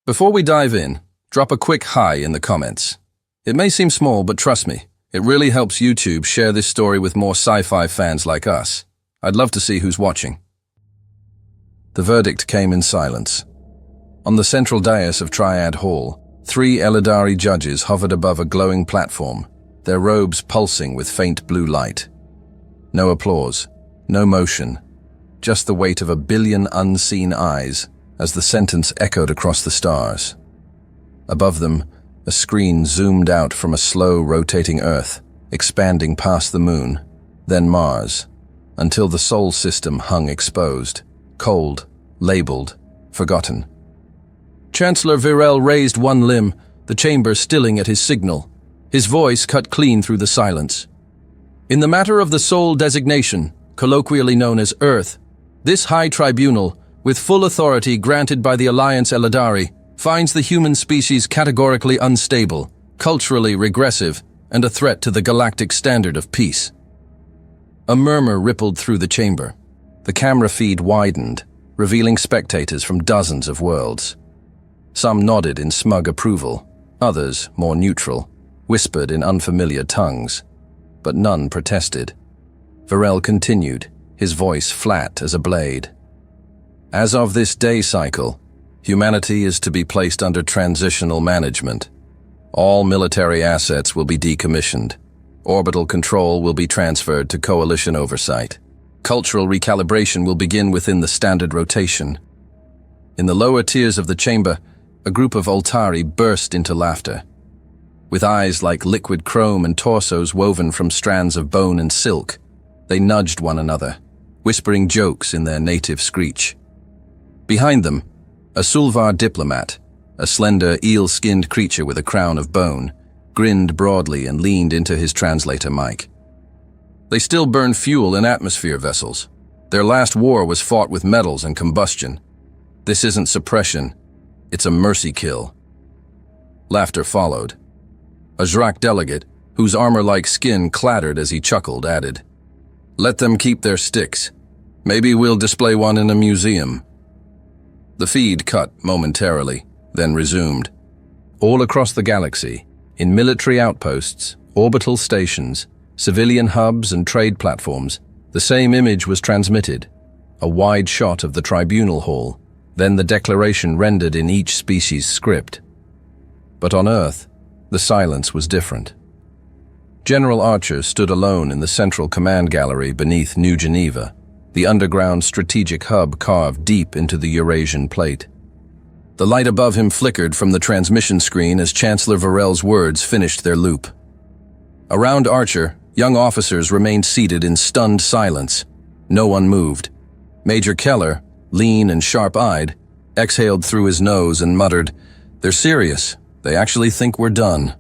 Before we dive in, drop a quick hi in the comments. It may seem small, but trust me, it really helps YouTube share this story with more sci-fi fans like us. I'd love to see who's watching. The verdict came in silence. On the central dais of Triad Hall, 3 Eldari judges hovered above a glowing platform, their robes pulsing with faint blue light. No applause, no motion, just the weight of a billion unseen eyes as the sentence echoed across the stars. Above them, a screen zoomed out from a slow rotating Earth, expanding past the Moon, then Mars, until the Sol system hung exposed, cold, labeled, forgotten. Chancellor Virel raised one limb, the chamber stilling at his signal. His voice cut clean through the silence. In the matter of the Sol designation, colloquially known as Earth, this high tribunal, with full authority granted by the Alliance Eldari, finds the human species categorically unstable, culturally regressive, and a threat to the galactic standard of peace. A murmur rippled through the chamber. The camera feed widened, revealing spectators from dozens of worlds. Some nodded in smug approval, others, more neutral, whispered in unfamiliar tongues, but none protested. Virel continued, his voice flat as a blade. As of this day cycle, humanity is to be placed under transitional management. All military assets will be decommissioned. Orbital control will be transferred to coalition oversight. Cultural recalibration will begin within the standard rotation. In the lower tiers of the chamber, a group of Altari burst into laughter. With eyes like liquid chrome and torsos woven from strands of bone and silk, they nudged one another, whispering jokes in their native screech. Behind them, a Sulvar diplomat, a slender, eel-skinned creature with a crown of bone, grinned broadly and leaned into his translator mic. They still burn fuel in atmosphere vessels. Their last war was fought with metals and combustion. This isn't suppression, it's a mercy kill. Laughter followed. A Zrak delegate, whose armor-like skin clattered as he chuckled, added, "Let them keep their sticks. Maybe we'll display one in a museum." The feed cut momentarily, then resumed. All across the galaxy, in military outposts, orbital stations, civilian hubs and trade platforms, the same image was transmitted. A wide shot of the tribunal hall, then the declaration rendered in each species' script. But on Earth, the silence was different. General Archer stood alone in the central command gallery beneath New Geneva, the underground strategic hub carved deep into the Eurasian plate. The light above him flickered from the transmission screen as Chancellor Virel's words finished their loop. Around Archer, young officers remained seated in stunned silence. No one moved. Major Keller, lean and sharp-eyed, exhaled through his nose and muttered, "They're serious. They actually think we're done."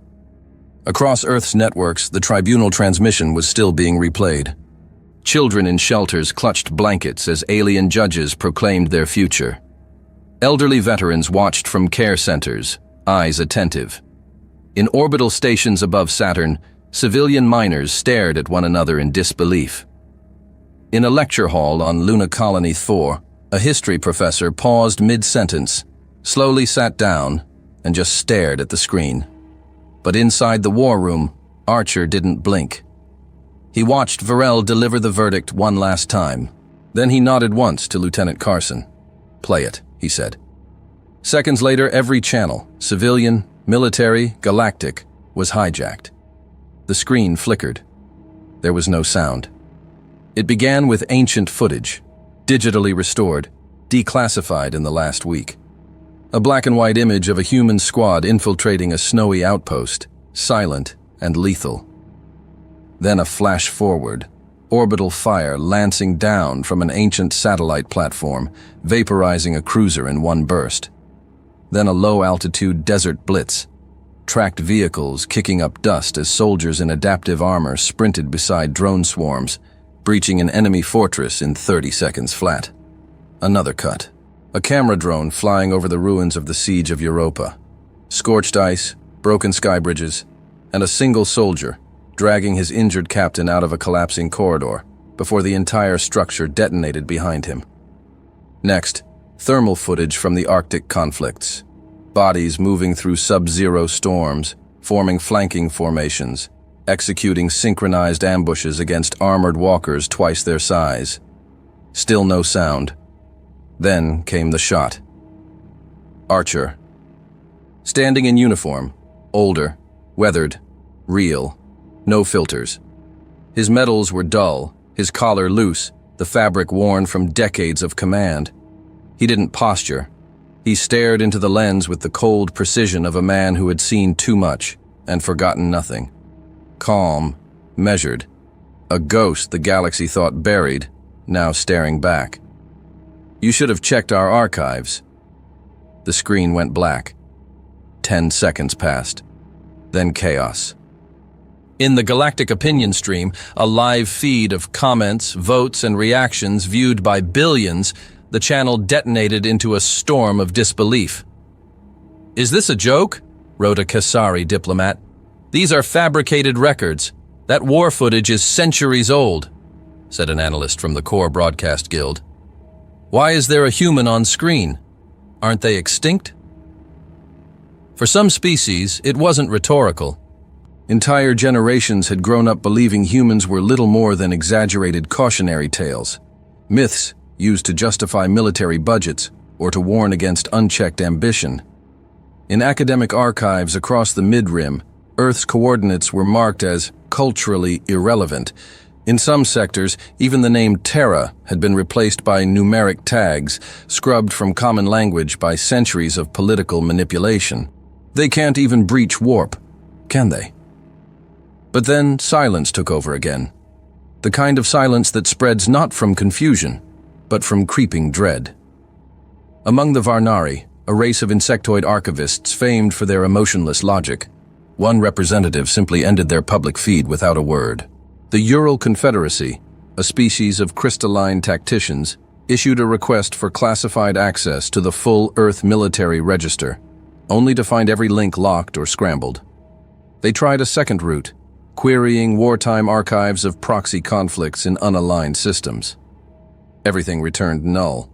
Across Earth's networks, the tribunal transmission was still being replayed. Children in shelters clutched blankets as alien judges proclaimed their future. Elderly veterans watched from care centers, eyes attentive. In orbital stations above Saturn, civilian miners stared at one another in disbelief. In a lecture hall on Luna Colony 4, a history professor paused mid-sentence, slowly sat down, and just stared at the screen. But inside the war room, Archer didn't blink. He watched Virel deliver the verdict one last time. Then he nodded once to Lieutenant Carson. "Play it," he said. Seconds later, every channel, civilian, military, galactic, was hijacked. The screen flickered. There was no sound. It began with ancient footage, digitally restored, declassified in the last week. A black and white image of a human squad infiltrating a snowy outpost, silent and lethal. Then a flash forward, orbital fire lancing down from an ancient satellite platform, vaporizing a cruiser in one burst. Then a low-altitude desert blitz, tracked vehicles kicking up dust as soldiers in adaptive armor sprinted beside drone swarms, breaching an enemy fortress in 30 seconds flat. Another cut. A camera drone flying over the ruins of the siege of Europa. Scorched ice, broken sky bridges, and a single soldier dragging his injured captain out of a collapsing corridor before the entire structure detonated behind him. Next, thermal footage from the Arctic conflicts. bodies moving through sub-zero storms, forming flanking formations, executing synchronized ambushes against armored walkers twice their size. Still no sound. Then came the shot. Archer. Standing in uniform, older, weathered, real, no filters. His medals were dull, his collar loose, the fabric worn from decades of command. He didn't posture. He stared into the lens with the cold precision of a man who had seen too much and forgotten nothing. Calm, measured. A ghost the galaxy thought buried, now staring back. "You should have checked our archives." The screen went black. 10 seconds passed. Then chaos. In the galactic opinion stream, a live feed of comments, votes, and reactions viewed by billions, the channel detonated into a storm of disbelief. "Is this a joke?" wrote a Kasari diplomat. "These are fabricated records. That war footage is centuries old," said an analyst from the Core Broadcast Guild. "Why is there a human on screen? Aren't they extinct?" For some species, it wasn't rhetorical. Entire generations had grown up believing humans were little more than exaggerated cautionary tales, myths used to justify military budgets or to warn against unchecked ambition. In academic archives across the mid-rim, Earth's coordinates were marked as culturally irrelevant. In some sectors, even the name Terra had been replaced by numeric tags, scrubbed from common language by centuries of political manipulation. They can't even breach warp, can they? But then silence took over again. The kind of silence that spreads not from confusion, but from creeping dread. Among the Varnari, a race of insectoid archivists famed for their emotionless logic, one representative simply ended their public feed without a word. The Ural Confederacy, a species of crystalline tacticians, issued a request for classified access to the full Earth military register, only to find every link locked or scrambled. They tried a second route, querying wartime archives of proxy conflicts in unaligned systems. Everything returned null.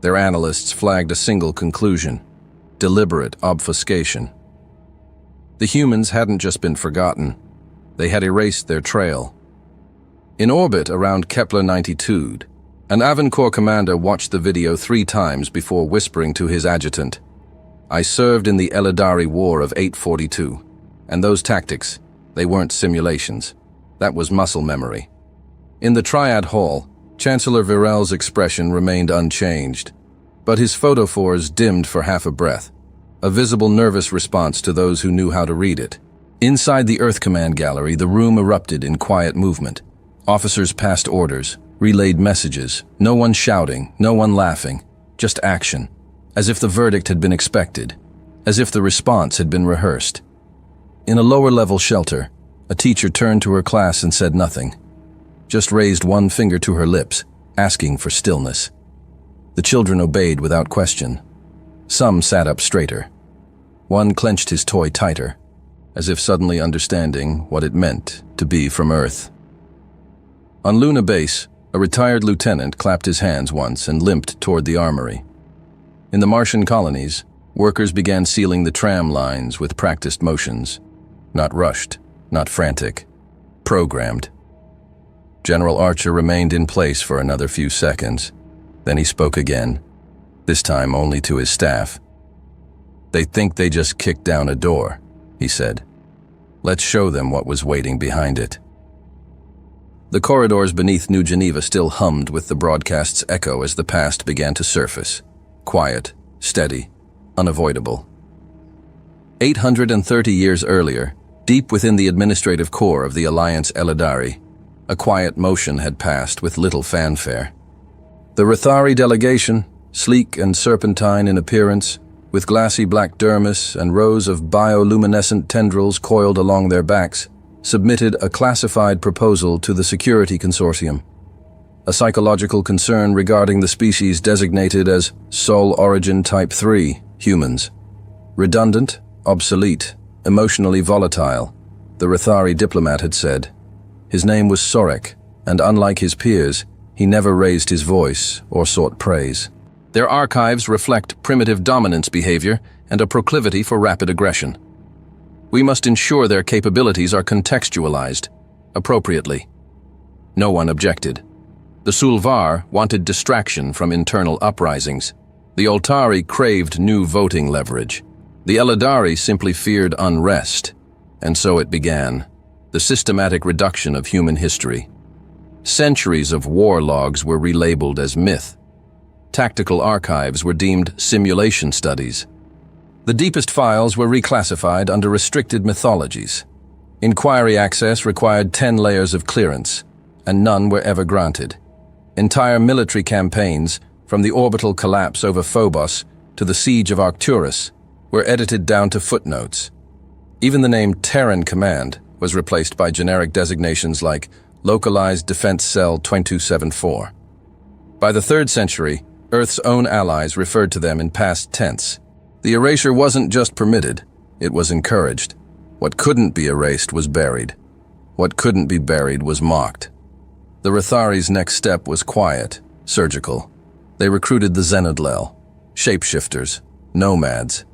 Their analysts flagged a single conclusion: deliberate obfuscation. The humans hadn't just been forgotten. They had erased their trail. In orbit around Kepler 92, an Avancore commander watched the video 3 times before whispering to his adjutant, "I served in the Eladari War of 842, and those tactics, they weren't simulations. That was muscle memory." In the Triad Hall, Chancellor Virel's expression remained unchanged, but his photophores dimmed for half a breath, a visible nervous response to those who knew how to read it. Inside the Earth Command Gallery, the room erupted in quiet movement. Officers passed orders, relayed messages, no one shouting, no one laughing, just action, as if the verdict had been expected, as if the response had been rehearsed. In a lower-level shelter, a teacher turned to her class and said nothing, just raised one finger to her lips, asking for stillness. The children obeyed without question. Some sat up straighter. One clenched his toy tighter, as if suddenly understanding what it meant to be from Earth. On Luna Base, a retired lieutenant clapped his hands once and limped toward the armory. In the Martian colonies, workers began sealing the tram lines with practiced motions. Not rushed, not frantic, programmed. General Archer remained in place for another few seconds. Then he spoke again, this time only to his staff. "They think they just kicked down a door," he said. "Let's show them what was waiting behind it." The corridors beneath New Geneva still hummed with the broadcast's echo as the past began to surface. Quiet, steady, unavoidable. 830 years earlier, deep within the administrative core of the Alliance Eladari, a quiet motion had passed with little fanfare. The Rathari delegation, sleek and serpentine in appearance, with glassy black dermis and rows of bioluminescent tendrils coiled along their backs, submitted a classified proposal to the Security Consortium. A psychological concern regarding the species designated as Sol Origin Type 3 humans. Redundant, obsolete, emotionally volatile, the Rathari diplomat had said. His name was Sorek, and unlike his peers, he never raised his voice or sought praise. Their archives reflect primitive dominance behavior and a proclivity for rapid aggression. We must ensure their capabilities are contextualized appropriately. No one objected. The Sulvar wanted distraction from internal uprisings. The Oltari craved new voting leverage. The Eladari simply feared unrest. And so it began, the systematic reduction of human history. Centuries of war logs were relabeled as myth. Tactical archives were deemed simulation studies. The deepest files were reclassified under restricted mythologies. Inquiry access required 10 layers of clearance, and none were ever granted. Entire military campaigns, from the orbital collapse over Phobos to the siege of Arcturus, were edited down to footnotes. Even the name Terran Command was replaced by generic designations like Localized Defense Cell 2274. By the 3rd century, Earth's own allies referred to them in past tense. The erasure wasn't just permitted, it was encouraged. What couldn't be erased was buried. What couldn't be buried was mocked. The Rathari's next step was quiet, surgical. They recruited the Zenodlel, shapeshifters, nomads.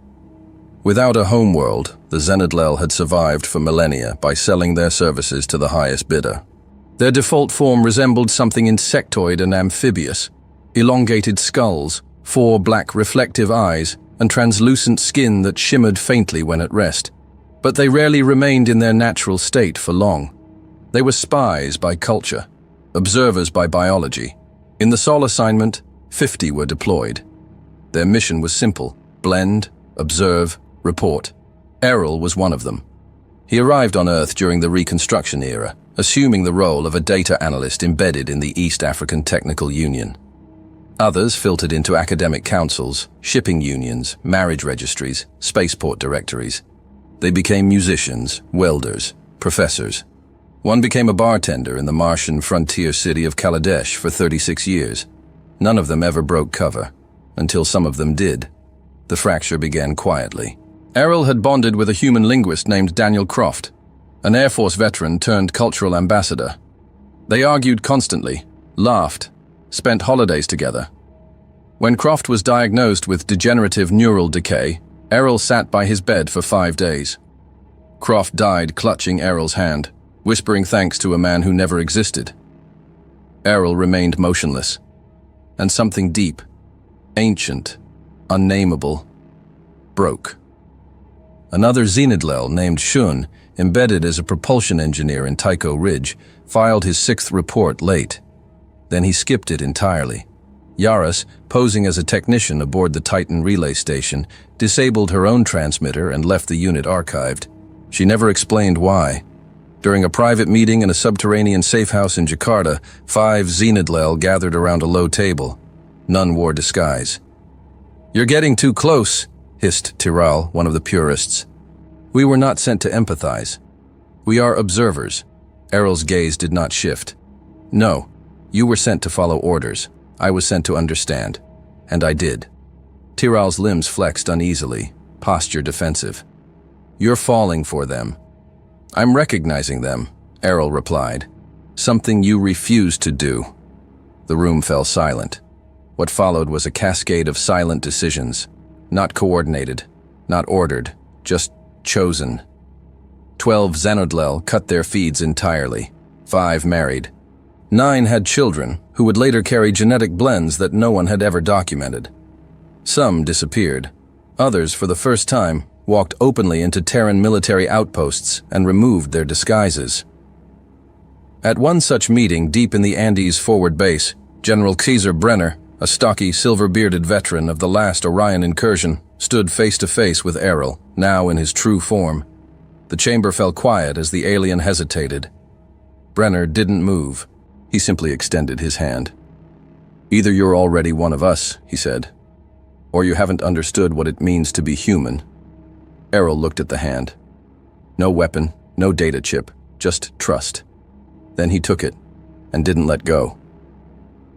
Without a homeworld, the Zenodlel had survived for millennia by selling their services to the highest bidder. Their default form resembled something insectoid and amphibious: elongated skulls, 4 black reflective eyes, and translucent skin that shimmered faintly when at rest. But they rarely remained in their natural state for long. They were spies by culture, observers by biology. In the Sol assignment, 50 were deployed. Their mission was simple: blend, observe, report. Errol was one of them. He arrived on Earth during the Reconstruction era, assuming the role of a data analyst embedded in the East African Technical Union. Others filtered into academic councils, shipping unions, marriage registries, spaceport directories. They became musicians, welders, professors. One became a bartender in the Martian frontier city of Kaladesh for 36 years. None of them ever broke cover, until some of them did. The fracture began quietly. Errol had bonded with a human linguist named Daniel Croft, an Air Force veteran turned cultural ambassador. They argued constantly, laughed, spent holidays together. When Croft was diagnosed with degenerative neural decay, Errol sat by his bed for 5 days. Croft died clutching Errol's hand, whispering thanks to a man who never existed. Errol remained motionless, and something deep, ancient, unnameable, broke. Another Zenodlel named Shun, embedded as a propulsion engineer in Tycho Ridge, filed his 6th report late. Then he skipped it entirely. Yaris, posing as a technician aboard the Titan relay station, disabled her own transmitter and left the unit archived. She never explained why. During a private meeting in a subterranean safehouse in Jakarta, 5 Zenodlel gathered around a low table. None wore disguise. "You're getting too close," hissed Tiral, one of the purists. "We were not sent to empathize. We are observers." Errol's gaze did not shift. "No, you were sent to follow orders. I was sent to understand. And I did." Tiral's limbs flexed uneasily, posture defensive. "You're falling for them." "I'm recognizing them," Errol replied. "Something you refused to do." The room fell silent. What followed was a cascade of silent decisions. Not coordinated, not ordered, just chosen. 12 Zenodlel cut their feeds entirely. 5 married. 9 had children, who would later carry genetic blends that no one had ever documented. Some disappeared. Others, for the first time, walked openly into Terran military outposts and removed their disguises. At one such meeting deep in the Andes forward base, General Kaiser Brenner, a stocky, silver-bearded veteran of the last Orion incursion, stood face-to-face with Errol, now in his true form. The chamber fell quiet as the alien hesitated. Brenner didn't move. He simply extended his hand. "Either you're already one of us," he said, "or you haven't understood what it means to be human." Errol looked at the hand. No weapon, no data chip, just trust. Then he took it, and didn't let go.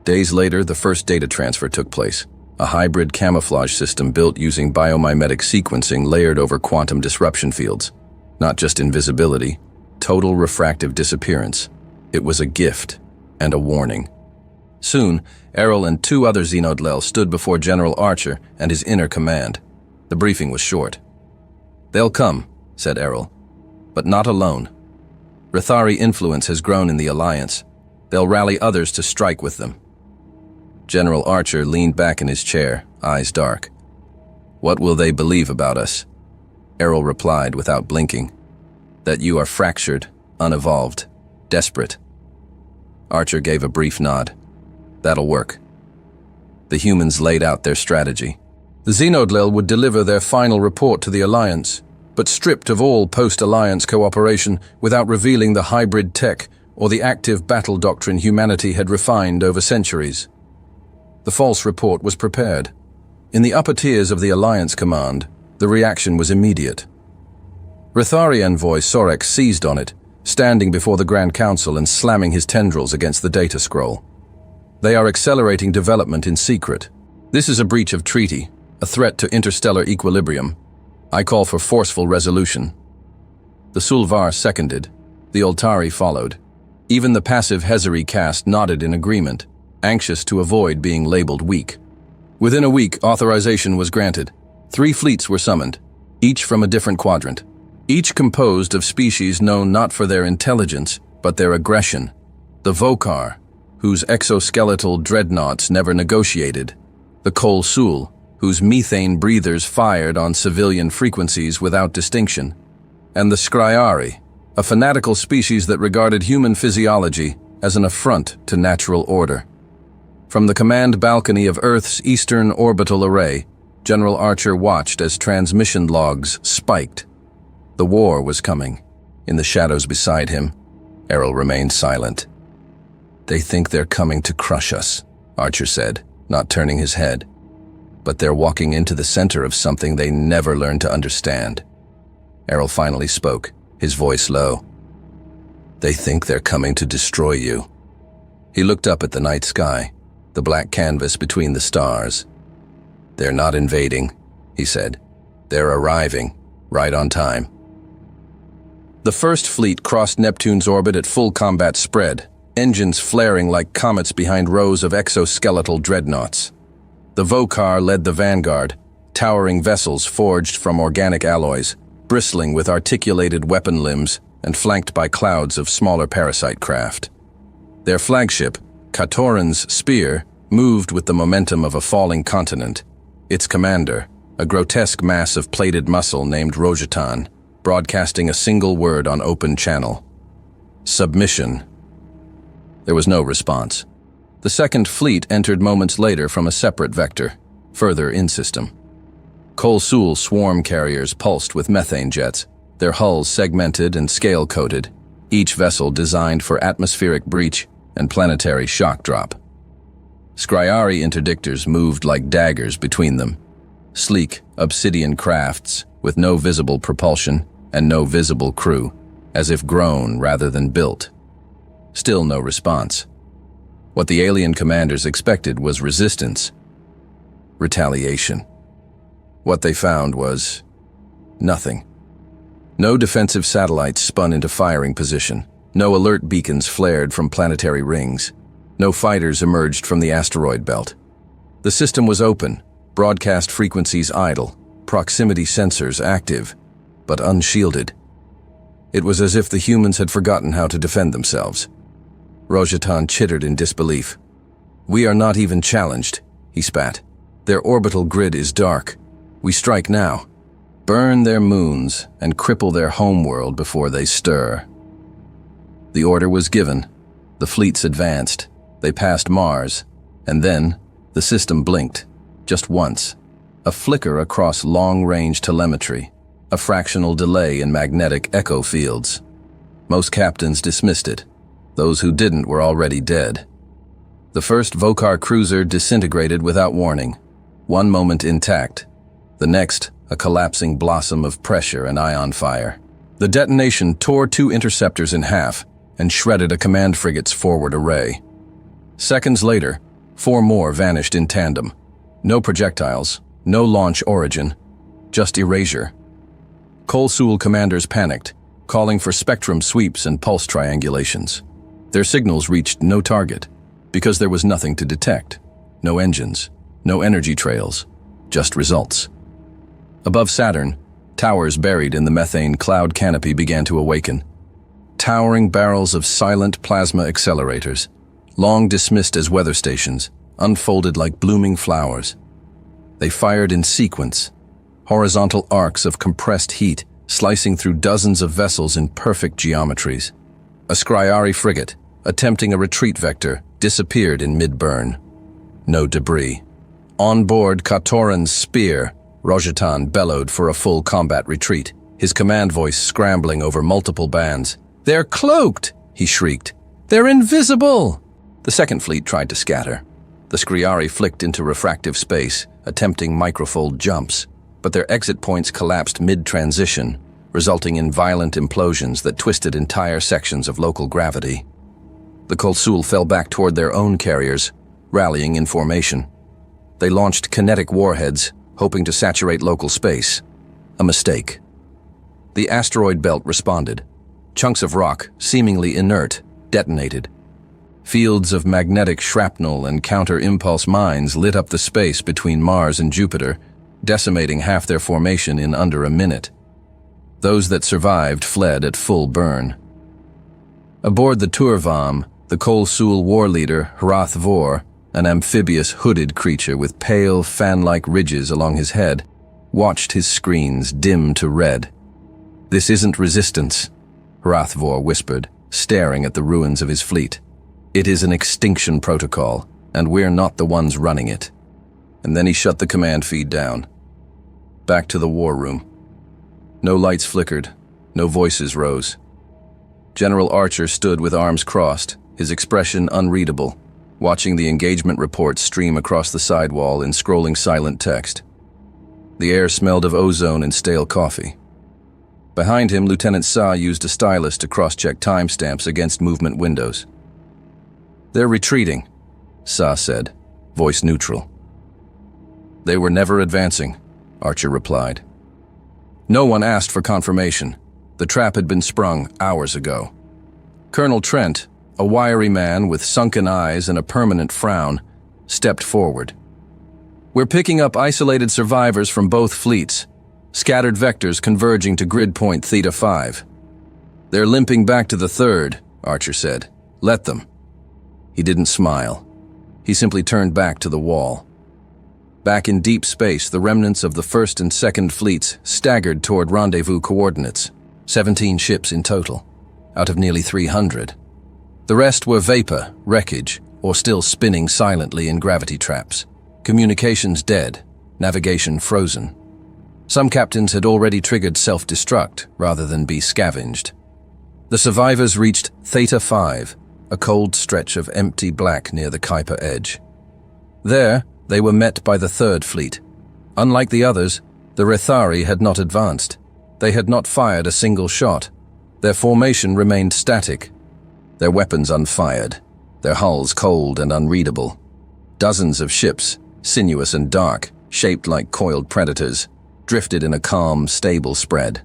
Days later, the first data transfer took place, a hybrid camouflage system built using biomimetic sequencing layered over quantum disruption fields. Not just invisibility, total refractive disappearance. It was a gift and a warning. Soon, Errol and 2 other Zenodlel stood before General Archer and his inner command. The briefing was short. "They'll come," said Errol, "but not alone. Rithari influence has grown in the Alliance. They'll rally others to strike with them." General Archer leaned back in his chair, eyes dark. "What will they believe about us?" Errol replied without blinking. "That you are fractured, unevolved, desperate." Archer gave a brief nod. "That'll work." The humans laid out their strategy. The Xenodlel would deliver their final report to the Alliance, but stripped of all post-Alliance cooperation without revealing the hybrid tech or the active battle doctrine humanity had refined over centuries. The false report was prepared. In the upper tiers of the Alliance command, the reaction was immediate. Rithari envoy Sorek seized on it, standing before the Grand Council and slamming his tendrils against the data scroll. "They are accelerating development in secret. This is a breach of treaty, a threat to interstellar equilibrium. I call for forceful resolution." The Sulvar seconded. The Oltari followed. Even the passive Hezari caste nodded in agreement, anxious to avoid being labeled weak. Within a week, authorization was granted. 3 fleets were summoned, each from a different quadrant. Each composed of species known not for their intelligence, but their aggression. The Vokar, whose exoskeletal dreadnoughts never negotiated. The Kol Sul, whose methane breathers fired on civilian frequencies without distinction. And the Skryari, a fanatical species that regarded human physiology as an affront to natural order. From the command balcony of Earth's Eastern Orbital Array, General Archer watched as transmission logs spiked. The war was coming. In the shadows beside him, Errol remained silent. "They think they're coming to crush us," Archer said, not turning his head. "But they're walking into the center of something they never learned to understand." Errol finally spoke, his voice low. "They think they're coming to destroy you." He looked up at the night sky, the black canvas between the stars. "They're not invading," he said. "They're arriving, right on time." The first fleet crossed Neptune's orbit at full combat spread, engines flaring like comets behind rows of exoskeletal dreadnoughts. The Vokar led the vanguard, towering vessels forged from organic alloys, bristling with articulated weapon limbs and flanked by clouds of smaller parasite craft. Their flagship, Katoran's Spear, moved with the momentum of a falling continent. Its commander, a grotesque mass of plated muscle named Rojatan, broadcasting a single word on open channel: "Submission." There was no response. The second fleet entered moments later from a separate vector, further in-system. Kol Sul swarm carriers pulsed with methane jets, their hulls segmented and scale-coated, each vessel designed for atmospheric breach and planetary shock drop. Skryari interdictors moved like daggers between them, sleek obsidian crafts with no visible propulsion and no visible crew, as if grown rather than built. Still no response. What the alien commanders expected was resistance, retaliation. What they found was nothing. No defensive satellites spun into firing position. No alert beacons flared from planetary rings. No fighters emerged from the asteroid belt. The system was open, broadcast frequencies idle, proximity sensors active, but unshielded. It was as if the humans had forgotten how to defend themselves. Rojatan chittered in disbelief. "We are not even challenged," he spat. "Their orbital grid is dark. We strike now. Burn their moons and cripple their homeworld before they stir." The order was given. The fleets advanced. They passed Mars, and then the system blinked, just once. A flicker across long-range telemetry, a fractional delay in magnetic echo fields. Most captains dismissed it. Those who didn't were already dead. The first Vokar cruiser disintegrated without warning, one moment intact, the next a collapsing blossom of pressure and ion fire. The detonation tore 2 interceptors in half and shredded a command frigate's forward array. Seconds later, 4 more vanished in tandem. No projectiles, no launch origin, just erasure. Kol Sul commanders panicked, calling for spectrum sweeps and pulse triangulations. Their signals reached no target, because there was nothing to detect. No engines, no energy trails, just results. Above Saturn, towers buried in the methane cloud canopy began to awaken. Towering barrels of silent plasma accelerators, long dismissed as weather stations, unfolded like blooming flowers. They fired in sequence, horizontal arcs of compressed heat slicing through dozens of vessels in perfect geometries. A Scriari frigate, attempting a retreat vector, disappeared in mid-burn. No debris. On board Katoran's spear, Rojetan bellowed for a full combat retreat, his command voice scrambling over multiple bands. "They're cloaked!" he shrieked. "They're invisible!" The second fleet tried to scatter. The Scriari flicked into refractive space, attempting microfold jumps, but their exit points collapsed mid-transition, resulting in violent implosions that twisted entire sections of local gravity. The Kolsul fell back toward their own carriers, rallying in formation. They launched kinetic warheads, hoping to saturate local space. A mistake. The asteroid belt responded. Chunks of rock, seemingly inert, detonated. Fields of magnetic shrapnel and counter-impulse mines lit up the space between Mars and Jupiter, decimating half their formation in under a minute. Those that survived fled at full burn. Aboard the Turvam, the Kolsul war leader, Hrath Vor, an amphibious hooded creature with pale, fan-like ridges along his head, watched his screens dim to red. "This isn't resistance," Hrath Vor whispered, staring at the ruins of his fleet. "It is an extinction protocol, and we're not the ones running it." And then he shut the command feed down. Back to the war room. No lights flickered, no voices rose. General Archer stood with arms crossed, his expression unreadable, watching the engagement reports stream across the sidewall in scrolling silent text. The air smelled of ozone and stale coffee. Behind him, Lieutenant Sa used a stylus to cross-check timestamps against movement windows. "They're retreating," Sa said, voice neutral. "They were never advancing," Archer replied. No one asked for confirmation. The trap had been sprung hours ago. Colonel Trent, a wiry man with sunken eyes and a permanent frown, stepped forward. "We're picking up isolated survivors from both fleets, scattered vectors converging to grid point Theta 5. They're limping back to the third," Archer said. "Let them." He didn't smile. He simply turned back to the wall. Back in deep space, the remnants of the first and second fleets staggered toward rendezvous coordinates, 17 ships in total, out of nearly 300. The rest were vapor, wreckage, or still spinning silently in gravity traps. Communications dead, navigation frozen. Some captains had already triggered self-destruct rather than be scavenged. The survivors reached Theta 5, a cold stretch of empty black near the Kuiper edge. There, they were met by the third fleet. Unlike the others, the Rethari had not advanced. They had not fired a single shot. Their formation remained static, their weapons unfired, their hulls cold and unreadable. Dozens of ships, sinuous and dark, shaped like coiled predators, drifted in a calm, stable spread.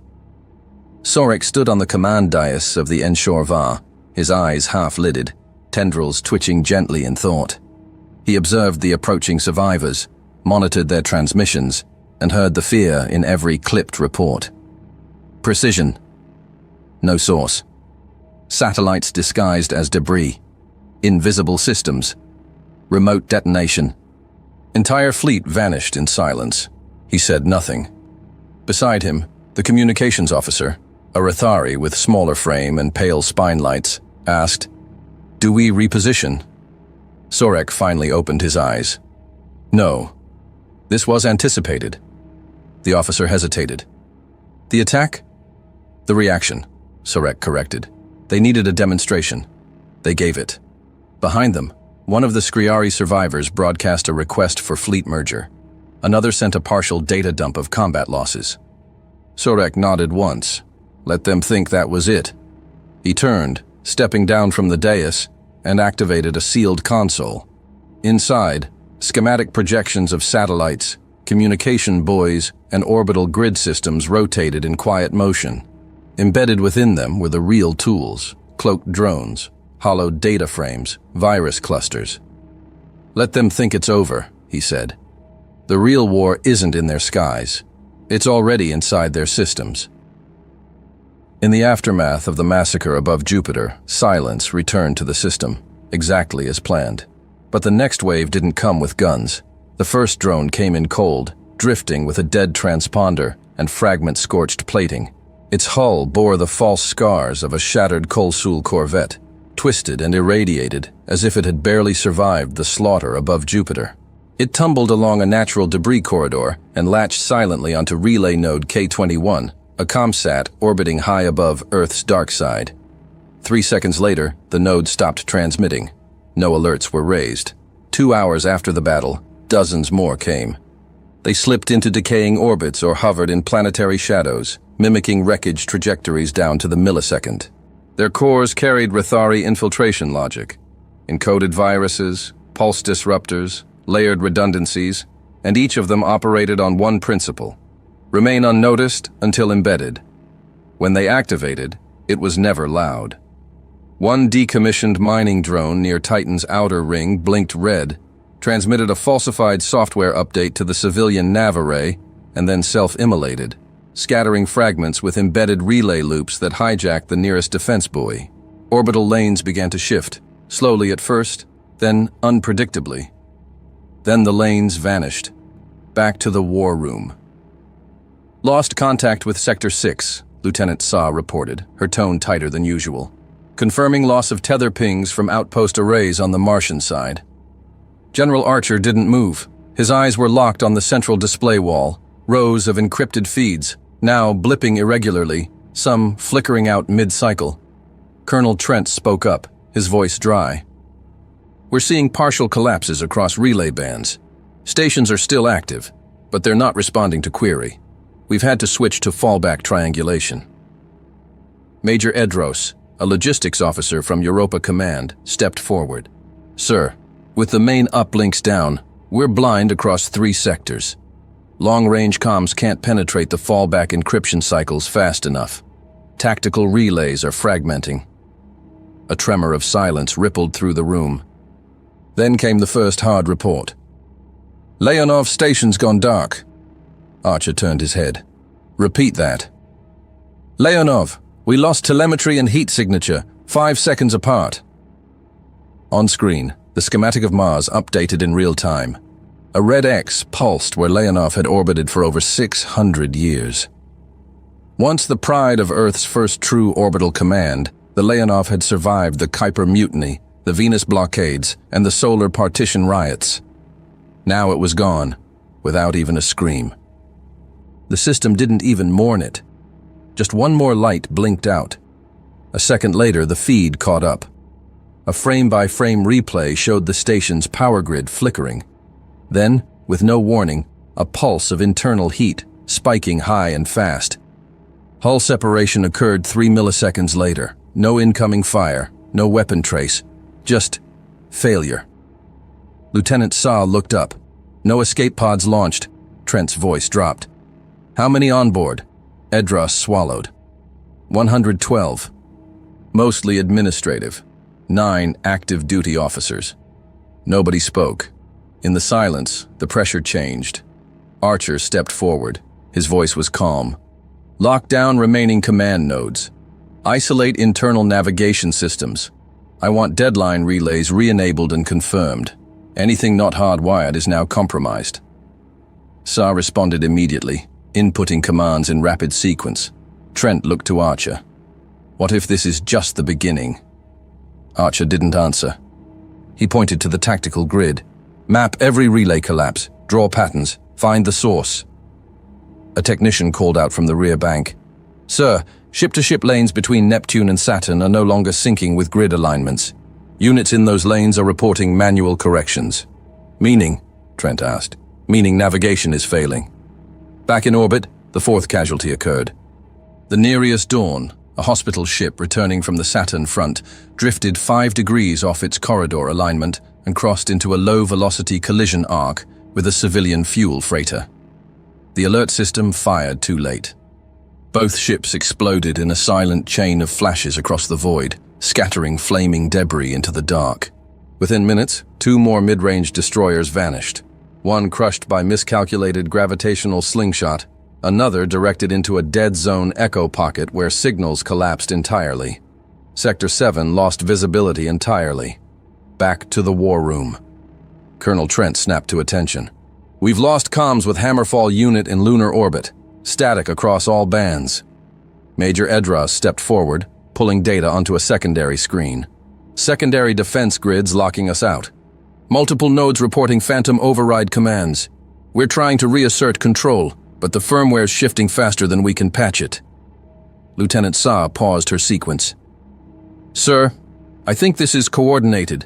Sorek stood on the command dais of the Enshorva, his eyes half-lidded, tendrils twitching gently in thought. He observed the approaching survivors, monitored their transmissions, and heard the fear in every clipped report. Precision. No source. Satellites disguised as debris. Invisible systems. Remote detonation. Entire fleet vanished in silence. He said nothing. Beside him, the communications officer, a Rethari with smaller frame and pale spine lights, asked, "Do we reposition?" Sorek finally opened his eyes. "No. This was anticipated." The officer hesitated. "The attack?" "The reaction," Sorek corrected. "They needed a demonstration. They gave it." Behind them, one of the Scriari survivors broadcast a request for fleet merger. Another sent a partial data dump of combat losses. Sorek nodded once. Let them think that was it. He turned, stepping down from the dais, and activated a sealed console. Inside, schematic projections of satellites, communication buoys, and orbital grid systems rotated in quiet motion. Embedded within them were the real tools, cloaked drones, hollowed data frames, virus clusters. "Let them think it's over," he said. "The real war isn't in their skies. It's already inside their systems. In the aftermath of the massacre above Jupiter, silence returned to the system, exactly as planned. But the next wave didn't come with guns. The first drone came in cold, drifting with a dead transponder and fragment-scorched plating. Its hull bore the false scars of a shattered Kolsul corvette, twisted and irradiated as if it had barely survived the slaughter above Jupiter. It tumbled along a natural debris corridor and latched silently onto relay node K-21, a ComSat orbiting high above Earth's dark side. 3 seconds later, the node stopped transmitting. No alerts were raised. 2 hours after the battle, dozens more came. They slipped into decaying orbits or hovered in planetary shadows, mimicking wreckage trajectories down to the millisecond. Their cores carried Rathari infiltration logic, encoded viruses, pulse disruptors, layered redundancies, and each of them operated on one principle: remain unnoticed until embedded. When they activated, it was never loud. One decommissioned mining drone near Titan's outer ring blinked red, transmitted a falsified software update to the civilian nav array, and then self-immolated, scattering fragments with embedded relay loops that hijacked the nearest defense buoy. Orbital lanes began to shift, slowly at first, then unpredictably. Then the lanes vanished, back to the war room. Lost contact with Sector 6, Lieutenant Sa reported, her tone tighter than usual, confirming loss of tether pings from outpost arrays on the Martian side. General Archer didn't move. His eyes were locked on the central display wall, rows of encrypted feeds, now blipping irregularly, some flickering out mid-cycle. Colonel Trent spoke up, his voice dry. We're seeing partial collapses across relay bands. Stations are still active, but they're not responding to query. We've had to switch to fallback triangulation. Major Edros, a logistics officer from Europa Command, stepped forward. Sir, with the main uplinks down, we're blind across 3 sectors. Long-range comms can't penetrate the fallback encryption cycles fast enough. Tactical relays are fragmenting. A tremor of silence rippled through the room. Then came the first hard report. Leonov station's gone dark. Archer turned his head. Repeat that. Leonov, we lost telemetry and heat signature, 5 seconds apart. On screen, the schematic of Mars updated in real time. A red X pulsed where Leonov had orbited for over 600 years. Once the pride of Earth's first true orbital command, the Leonov had survived the Kuiper mutiny, the Venus blockades, and the solar partition riots. Now it was gone, without even a scream. The system didn't even mourn it. Just one more light blinked out. A second later, the feed caught up. A frame-by-frame replay showed the station's power grid flickering. Then, with no warning, a pulse of internal heat, spiking high and fast. Hull separation occurred 3 milliseconds later. No incoming fire, no weapon trace, just failure. Lieutenant Sa looked up. No escape pods launched. Trent's voice dropped. How many on board? Edros swallowed. 112. Mostly administrative. 9 active duty officers. Nobody spoke. In the silence, the pressure changed. Archer stepped forward. His voice was calm. Lock down remaining command nodes. Isolate internal navigation systems. I want deadline relays re-enabled and confirmed. Anything not hardwired is now compromised. Sa responded immediately, inputting commands in rapid sequence. Trent looked to Archer. What if this is just the beginning? Archer didn't answer. He pointed to the tactical grid. Map every relay collapse, draw patterns, find the source. A technician called out from the rear bank. Sir, ship-to-ship lanes between Neptune and Saturn are no longer syncing with grid alignments. Units in those lanes are reporting manual corrections. Meaning, Trent asked, meaning navigation is failing. Back in orbit, the 4th casualty occurred. The Nereus Dawn, a hospital ship returning from the Saturn front, drifted 5 degrees off its corridor alignment and crossed into a low-velocity collision arc with a civilian fuel freighter. The alert system fired too late. Both ships exploded in a silent chain of flashes across the void, scattering flaming debris into the dark. Within minutes, 2 more mid-range destroyers vanished. One crushed by miscalculated gravitational slingshot, Another directed into a dead zone echo pocket where signals collapsed entirely. Sector 7 lost visibility entirely. Back to the war room. Colonel Trent snapped to attention. We've lost comms with Hammerfall unit in lunar orbit. Static across all bands. Major Edras stepped forward, pulling data onto a secondary screen. Secondary defense grids locking us out. Multiple nodes reporting phantom override commands. We're trying to reassert control, but the firmware's shifting faster than we can patch it. Lieutenant Sa paused her sequence. Sir, I think this is coordinated.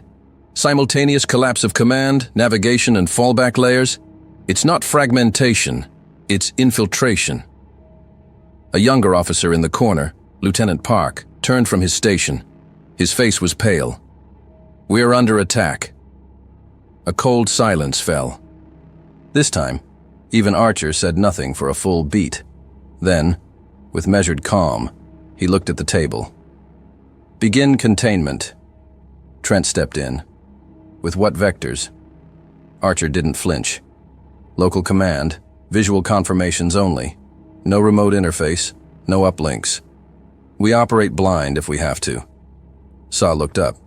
Simultaneous collapse of command, navigation, and fallback layers. It's not fragmentation, it's infiltration. A younger officer in the corner, Lieutenant Park, turned from his station. His face was pale. We're under attack. A cold silence fell. This time, even Archer said nothing for a full beat. Then, with measured calm, he looked at the table. Begin containment. Trent stepped in. With what vectors? Archer didn't flinch. Local command, visual confirmations only. No remote interface, no uplinks. We operate blind if we have to. Sa looked up.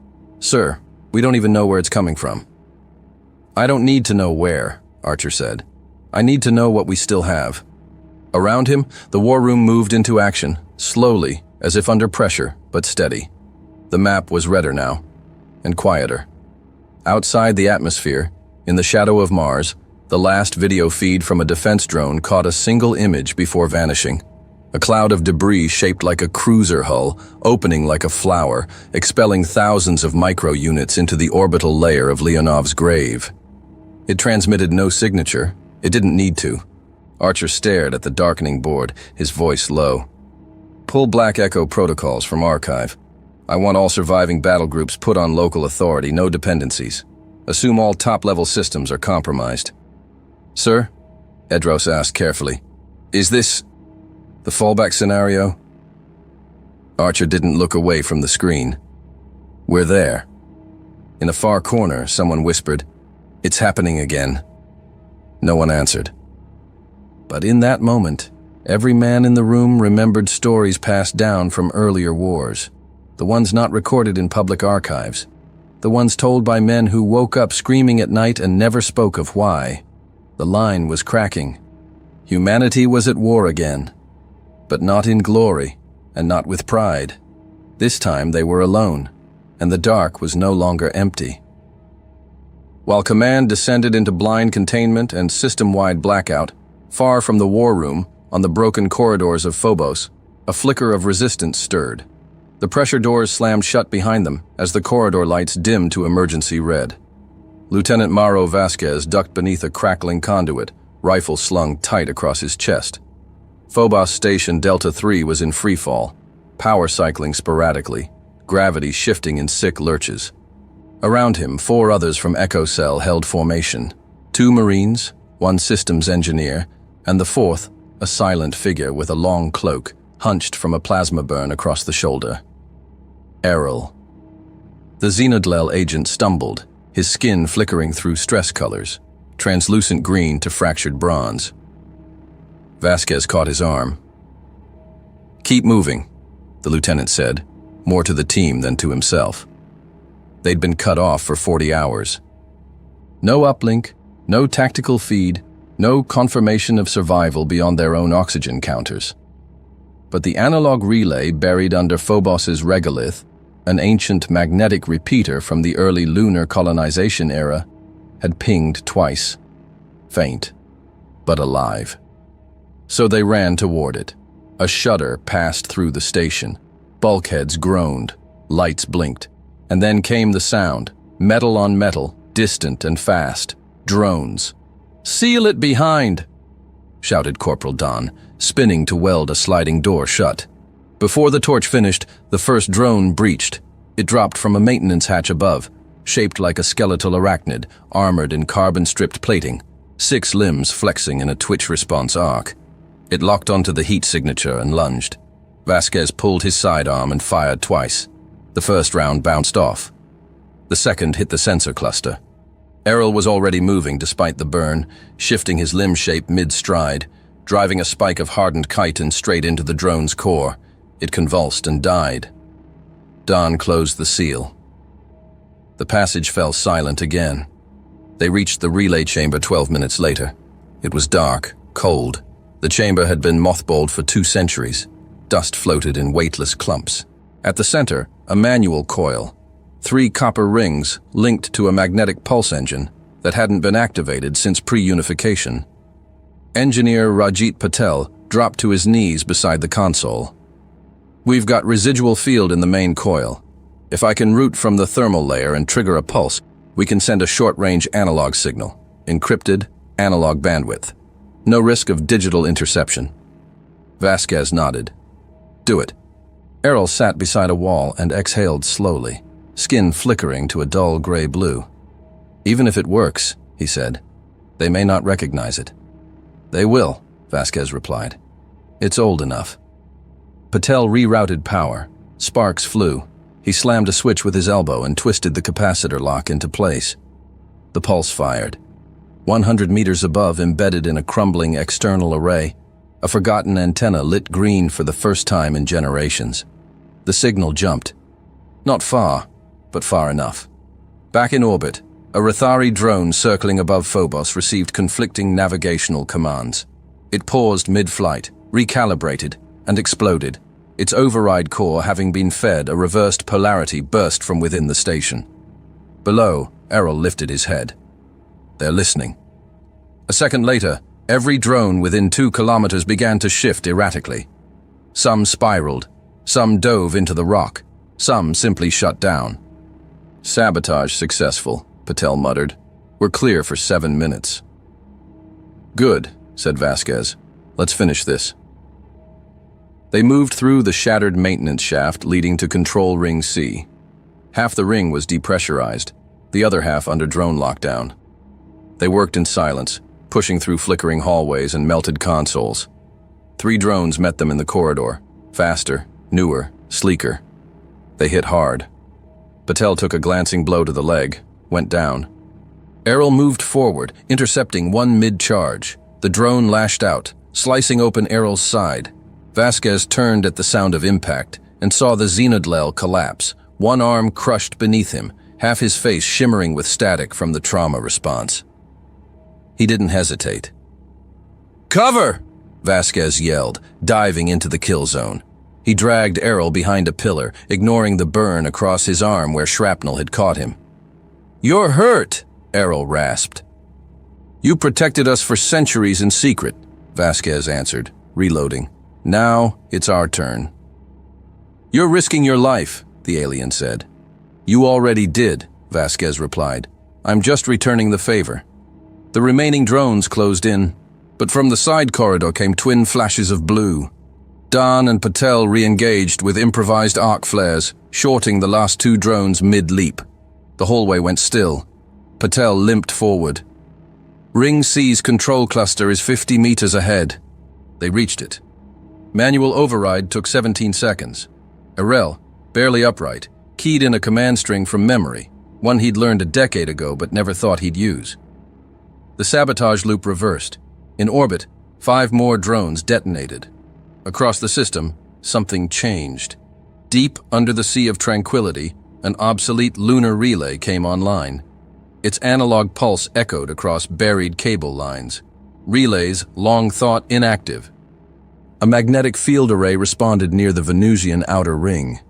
Sir, we don't even know where it's coming from. I don't need to know where, Archer said. I need to know what we still have. Around him, the war room moved into action, slowly, as if under pressure, but steady. The map was redder now, and quieter. Outside the atmosphere, in the shadow of Mars, the last video feed from a defense drone caught a single image before vanishing. A cloud of debris shaped like a cruiser hull, opening like a flower, expelling thousands of micro-units into the orbital layer of Leonov's grave. It transmitted no signature. It didn't need to. Archer stared at the darkening board, his voice low. Pull Black Echo protocols from archive. I want all surviving battle groups put on local authority, no dependencies. Assume all top-level systems are compromised. Sir? Edros asked carefully. Is this the fallback scenario? Archer didn't look away from the screen. We're there. In a far corner, someone whispered, It's happening again. No one answered. But in that moment, every man in the room remembered stories passed down from earlier wars. The ones not recorded in public archives. The ones told by men who woke up screaming at night and never spoke of why. The line was cracking. Humanity was at war again. But not in glory, and not with pride. This time they were alone, and the dark was no longer empty. While command descended into blind containment and system-wide blackout, far from the war room, on the broken corridors of Phobos, a flicker of resistance stirred. The pressure doors slammed shut behind them as the corridor lights dimmed to emergency red. Lieutenant Mauro Vasquez ducked beneath a crackling conduit, rifle slung tight across his chest. Phobos Station Delta 3 was in freefall, power cycling sporadically, gravity shifting in sick lurches. Around him, 4 others from Echo Cell held formation. 2 Marines, 1 systems engineer, and the 4th, a silent figure with a long cloak, hunched from a plasma burn across the shoulder. Errol. The Xenodlel agent stumbled, his skin flickering through stress colors, translucent green to fractured bronze. Vasquez caught his arm. Keep moving, the lieutenant said, more to the team than to himself. They'd been cut off for 40 hours. No uplink, no tactical feed, no confirmation of survival beyond their own oxygen counters. But the analog relay buried under Phobos's regolith, an ancient magnetic repeater from the early lunar colonization era, had pinged twice. Faint, but alive. So they ran toward it. A shudder passed through the station. Bulkheads groaned, lights blinked, and then came the sound, metal on metal, distant and fast. Drones. "Seal it behind!" shouted Corporal Don, spinning to weld a sliding door shut. Before the torch finished, the first drone breached. It dropped from a maintenance hatch above, shaped like a skeletal arachnid, armored in carbon-stripped plating, 6 limbs flexing in a twitch response arc. It locked onto the heat signature and lunged. Vasquez pulled his sidearm and fired twice. The first round bounced off. The second hit the sensor cluster. Errol was already moving despite the burn, shifting his limb shape mid-stride, driving a spike of hardened chitin straight into the drone's core. It convulsed and died. Don closed the seal. The passage fell silent again. They reached the relay chamber 12 minutes later. It was dark, cold. The chamber had been mothballed for 2 centuries. Dust floated in weightless clumps. At the center, a manual coil. 3 copper rings linked to a magnetic pulse engine that hadn't been activated since pre-unification. Engineer Rajit Patel dropped to his knees beside the console. "We've got residual field in the main coil. If I can route from the thermal layer and trigger a pulse, we can send a short-range analog signal, encrypted, analog bandwidth. No risk of digital interception." Vasquez nodded. "Do it." Errol sat beside a wall and exhaled slowly, skin flickering to a dull gray blue. "Even if it works," he said, "they may not recognize it." "They will," Vasquez replied. "It's old enough." Patel rerouted power. Sparks flew. He slammed a switch with his elbow and twisted the capacitor lock into place. The pulse fired. 100 meters above, embedded in a crumbling external array, a forgotten antenna lit green for the first time in generations. The signal jumped. Not far, but far enough. Back in orbit, a Rathari drone circling above Phobos received conflicting navigational commands. It paused mid-flight, recalibrated, and exploded. Its override core having been fed, a reversed polarity burst from within the station. Below, Errol lifted his head. "They're listening." A second later, every drone within 2 kilometers began to shift erratically. Some spiraled, some dove into the rock, some simply shut down. "Sabotage successful," Patel muttered. "We're clear for 7 minutes." "Good," said Vasquez. "Let's finish this." They moved through the shattered maintenance shaft leading to Control Ring C. Half the ring was depressurized, the other half under drone lockdown. They worked in silence, pushing through flickering hallways and melted consoles. 3 drones met them in the corridor, faster, newer, sleeker. They hit hard. Patel took a glancing blow to the leg, went down. Errol moved forward, intercepting one mid-charge. The drone lashed out, slicing open Errol's side. Vasquez turned at the sound of impact and saw the Xenodlel collapse, one arm crushed beneath him, half his face shimmering with static from the trauma response. He didn't hesitate. "Cover!" Vasquez yelled, diving into the kill zone. He dragged Errol behind a pillar, ignoring the burn across his arm where shrapnel had caught him. "You're hurt," Errol rasped. "You protected us for centuries in secret," Vasquez answered, reloading. "Now it's our turn." "You're risking your life," the alien said. "You already did," Vasquez replied. "I'm just returning the favor." The remaining drones closed in, but from the side corridor came twin flashes of blue. Don and Patel re-engaged with improvised arc flares, shorting the last 2 drones mid-leap. The hallway went still. Patel limped forward. Ring C's control cluster is 50 meters ahead. They reached it. Manual override took 17 seconds. Errol, barely upright, keyed in a command string from memory, one he'd learned a decade ago but never thought he'd use. The sabotage loop reversed. In orbit, 5 more drones detonated. Across the system, something changed. Deep under the Sea of Tranquility, an obsolete lunar relay came online. Its analog pulse echoed across buried cable lines. Relays, long thought inactive. A magnetic field array responded near the Venusian outer ring,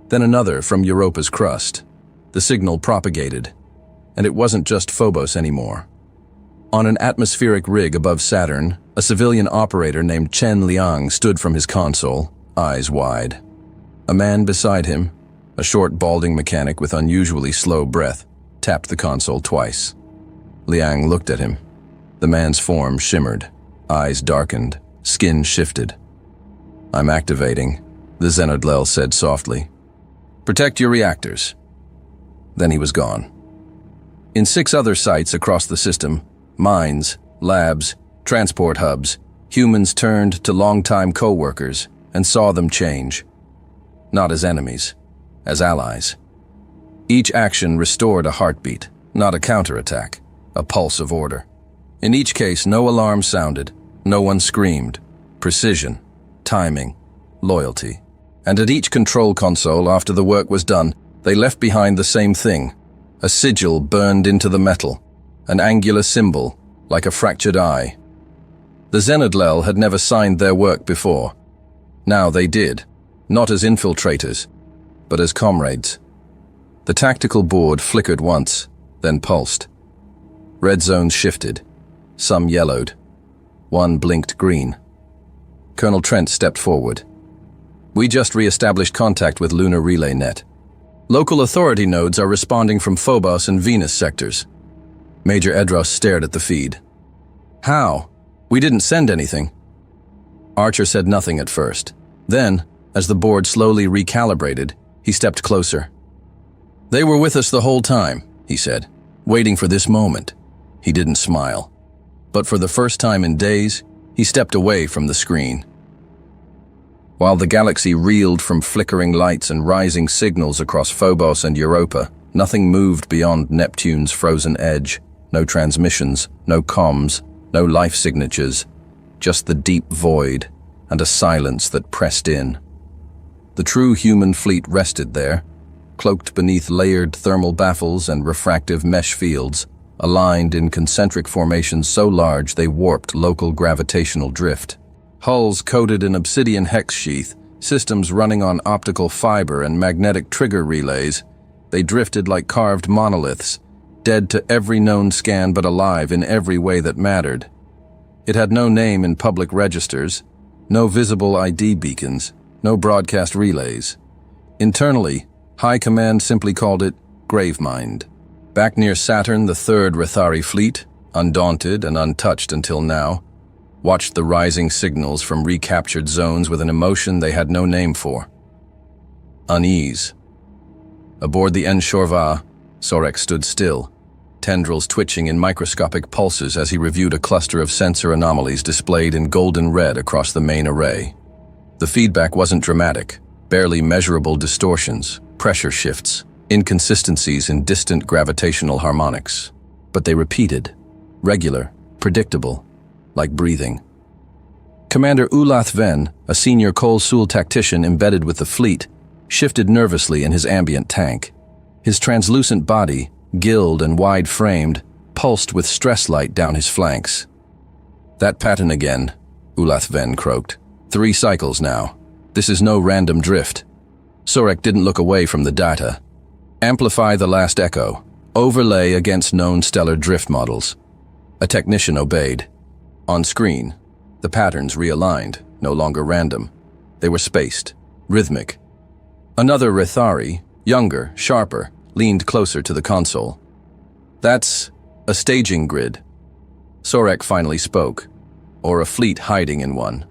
then another from Europa's crust. The signal propagated, and it wasn't just Phobos anymore. On an atmospheric rig above Saturn, a civilian operator named Chen Liang stood from his console, eyes wide. A man beside him, a short, balding mechanic with unusually slow breath, tapped the console twice. Liang looked at him. The man's form shimmered, eyes darkened, skin shifted. "I'm activating," the Xenodlel said softly. "Protect your reactors." Then he was gone. In 6 other sites across the system, mines, labs, transport hubs, humans turned to longtime co-workers and saw them change. Not as enemies, as allies. Each action restored a heartbeat, not a counterattack, a pulse of order. In each case, no alarm sounded, No one screamed. Precision, timing, loyalty. And at each control console after the work was done, they left behind the same thing. A sigil burned into the metal, an angular symbol, like a fractured eye. The Zenadlel had never signed their work before. Now they did, not as infiltrators, but as comrades. The tactical board flickered once, then pulsed. Red zones shifted. Some yellowed. One blinked green. Colonel Trent stepped forward. We just re-established contact with Lunar Relay Net. Local authority nodes are responding from Phobos and Venus sectors. Major Edros stared at the feed. How? We didn't send anything. Archer said nothing at first. Then, as the board slowly recalibrated, he stepped closer. They were with us the whole time, he said, waiting for this moment. He didn't smile. But for the first time in days, he stepped away from the screen. While the galaxy reeled from flickering lights and rising signals across Phobos and Europa, nothing moved beyond Neptune's frozen edge. No transmissions, no comms, no life signatures, just the deep void and a silence that pressed in. The true human fleet rested there, cloaked beneath layered thermal baffles and refractive mesh fields, aligned in concentric formations so large they warped local gravitational drift. Hulls coated in obsidian hex sheath, systems running on optical fiber and magnetic trigger relays, they drifted like carved monoliths, dead to every known scan but alive in every way that mattered. It had no name in public registers, no visible ID beacons, no broadcast relays. Internally, High Command simply called it Gravemind. Back near Saturn, the third Rathari fleet, undaunted and untouched until now, watched the rising signals from recaptured zones with an emotion they had no name for. Unease. Aboard the Enshorva, Sorek stood still, tendrils twitching in microscopic pulses as he reviewed a cluster of sensor anomalies displayed in golden red across the main array. The feedback wasn't dramatic, barely measurable distortions, pressure shifts, inconsistencies in distant gravitational harmonics. But they repeated, regular, predictable, like breathing. Commander Ulath Ven, a senior Kol Sul tactician embedded with the fleet, shifted nervously in his ambient tank. His translucent body, gilled and wide-framed, pulsed with stress light down his flanks. That pattern again, Ulath Ven croaked. 3 cycles now. This is no random drift. Sorek didn't look away from the data. Amplify the last echo. Overlay against known stellar drift models. A technician obeyed. On screen, the patterns realigned, no longer random. They were spaced, rhythmic. Another Rathari, younger, sharper, leaned closer to the console. That's a staging grid. Sorek finally spoke, or a fleet hiding in one.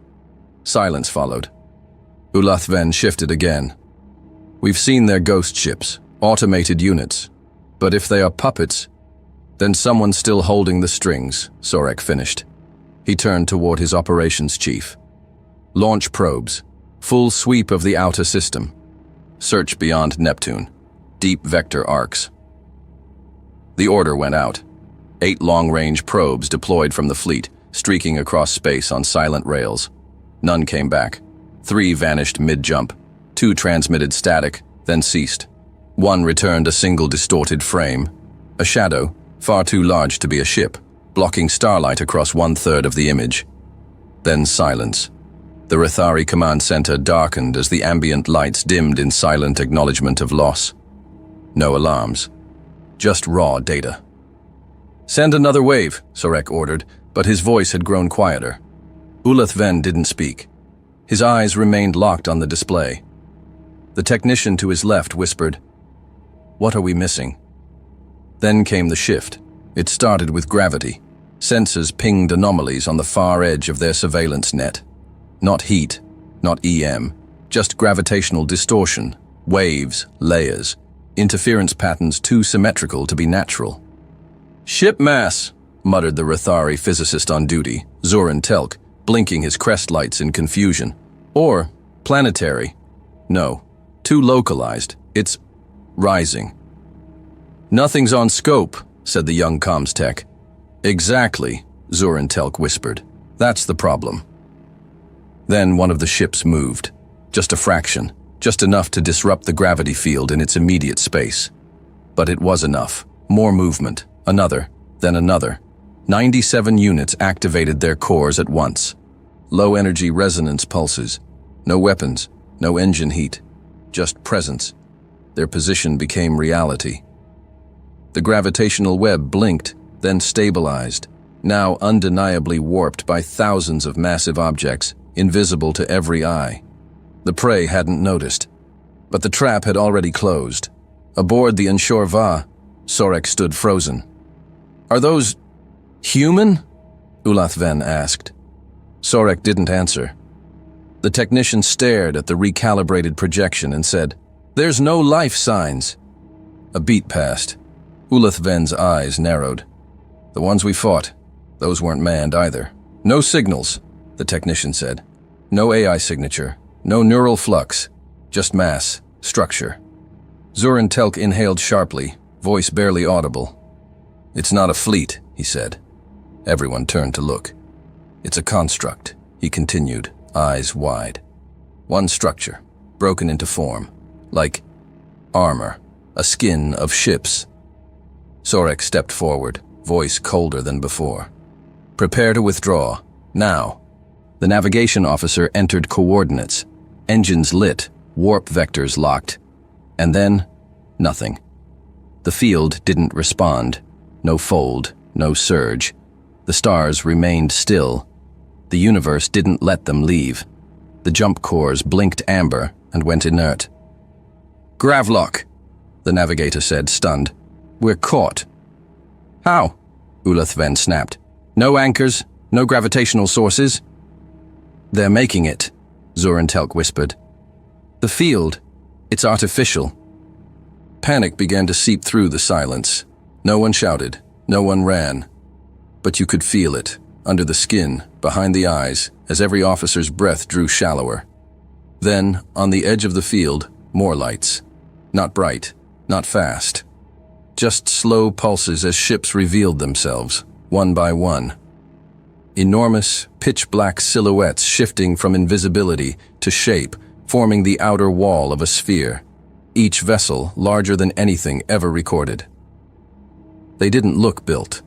Silence followed. Ulath Ven shifted again. We've seen their ghost ships, automated units. But if they are puppets, then someone's still holding the strings, Sorek finished. He turned toward his operations chief. Launch probes. Full sweep of the outer system. Search beyond Neptune. Deep vector arcs. The order went out. 8 long-range probes deployed from the fleet, streaking across space on silent rails. None came back. 3 vanished mid-jump. 2 transmitted static, then ceased. 1 returned a single distorted frame. A shadow, far too large to be a ship, blocking starlight across 1/3 of the image. Then silence. The Rathari command center darkened as the ambient lights dimmed in silent acknowledgement of loss. No alarms. Just raw data. Send another wave, Sorek ordered, but his voice had grown quieter. Ulath Ven didn't speak. His eyes remained locked on the display. The technician to his left whispered, "What are we missing?" Then came the shift. It started with gravity. Sensors pinged anomalies on the far edge of their surveillance net. Not heat, not EM, just gravitational distortion, waves, layers, interference patterns too symmetrical to be natural. "Ship mass," muttered the Rathari physicist on duty, Zoran Telk, blinking his crest lights in confusion. "Or planetary. No, too localized. It's rising." "Nothing's on scope," said the young comms tech. "Exactly," Zoran Telk whispered. That's the problem. Then one of the ships moved. Just a fraction, just enough to disrupt the gravity field in its immediate space. But it was enough. More movement, another, then another. 97 units activated their cores at once. Low-energy resonance pulses. No weapons, no engine heat, just presence. Their position became reality. The gravitational web blinked, then stabilized, now undeniably warped by thousands of massive objects, invisible to every eye. The prey hadn't noticed, but the trap had already closed. Aboard the HFY, Sorek stood frozen. "Are those human?" Ulathven asked. Sorek didn't answer. The technician stared at the recalibrated projection and said, "There's no life signs." A beat passed. Ulathven's eyes narrowed. "The ones we fought, those weren't manned either. No signals," the technician said. "No AI signature, no neural flux, just mass, structure." Zurin Telk inhaled sharply, voice barely audible. "It's not a fleet," he said. Everyone turned to look. "It's a construct," he continued, eyes wide. "One structure, broken into form, like armor, a skin of ships." Sorek stepped forward, voice colder than before. "Prepare to withdraw, now." The navigation officer entered coordinates. Engines lit, warp vectors locked. And then, nothing. The field didn't respond. No fold, no surge. The stars remained still. The universe didn't let them leave. The jump cores blinked amber and went inert. "Gravlock," the navigator said, stunned. "We're caught." "How?" Ulathven snapped. "No anchors, no gravitational sources." "They're making it," Zurin Telk whispered. "The field, it's artificial." Panic began to seep through the silence. No one shouted, no one ran. But you could feel it, under the skin, behind the eyes, as every officer's breath drew shallower. Then, on the edge of the field, more lights. Not bright, not fast. Just slow pulses as ships revealed themselves, one by one. Enormous, pitch-black silhouettes shifting from invisibility to shape, forming the outer wall of a sphere. Each vessel larger than anything ever recorded. They didn't look built.